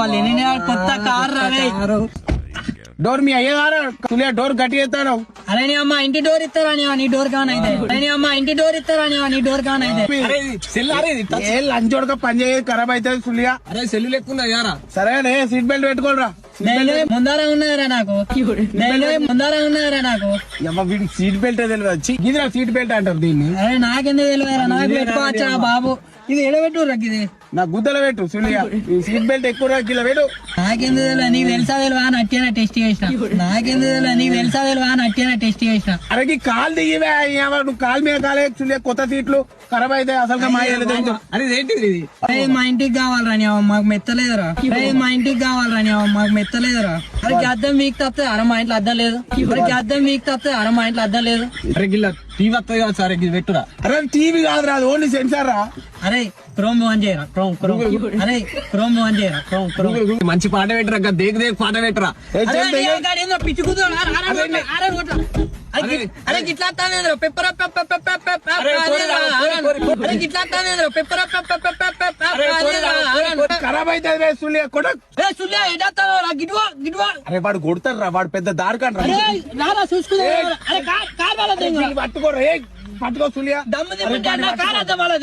వాళ్ళు ఎన్ని కొత్త కార్ రాలే డోర్ మీ అయ్యేదారా తులియా డోర్ గట్టి ఎత్తాను. అరే నీ అమ్మ ఇంటి డోర్ ఇస్తారా నీ డోర్ కానైతే అరే నీ అమ్మ ఇంటి డోర్ ఇస్తారా నీ డోర్ కానైతే లంచోడక పని చేయదు ఖరాబ్ అవుతుంది సులియా. అరే సెల్లు లెక్కున్నా యారా. సరే సీట్ బెల్ట్ పెట్టుకోరా. ముందర ఉన్నదిరా నాకు ముందర ఉన్నదిరా నాకు వీడికి సీట్ బెల్ట్ తెలియదు. ఇదిరా సీట్ బెల్ట్ అంటారు దీన్ని. అరే నాకెందుకు తెలియదురా నాకు పెట్టుకోవచ్చా బాబు. ఇది ఎడబెట్టు రక్కిది నా గుద్దల పెట్టు సులియా. ఈ సీట్ బెల్ట్ ఎక్కువ కిలో పెట్టు. నాకెందుకు తెలియదు నీకు తెలుసా తెలివా అని అట్టేనా టెస్ట్ చేసిన. నాకెందుకు తెలియదు నీకు తెలుసా తెలివా అని అట్టేనా టెస్ట్ చేసిన. అరే కాలు దిగివే నువ్వు కాలు మీద కాలే సులియా. కొత్త సీట్లు ఖరాబ్ అయితే అసలు అరే ఏంటిది మా ఇంటికి కావాలరా నీ మాకు మెత్తలేదురా. మా ఇంటికి కావాలరా నీ మాకు మెత్తలేదురా. అరే అద్దం వీక్ తప్పే అర మా ఇంట్లో అద్దం లేదు. అద్దం వీక్ తప్పే అర మా ఇంట్లో అద్దం లేదు. అరే గిల్ల టీవీ వస్తుంది కదా సార్ ఇది పెట్టురా. అరే టీవీ కాదురా అది ఓన్లీ సెన్సార్ రా. అరే క్రోమ్ ఆన్ చేయరా క్రోమ్ అరే క్రోమ్ ఆన్ చేయరా క్రోమ్ మంచి పాట పెట్టరా. దేక్ దేక్ పాట పెట్టరా. పిచ్చి అరే గిట్లా పెప్పర్ అరే గిట్లా పెప్పర్ ఖరాబ్ అవుతుంది సులియా కొడ. గిడ్వా గిడ్వా అరే వాడు కొడతారు రా. వాడు పెద్ద దారుకాడు రా. చూసుకునే పట్టుకోరా పట్టుకో సులియా. దమ్ము కార్ అద్దం వాళ్ళ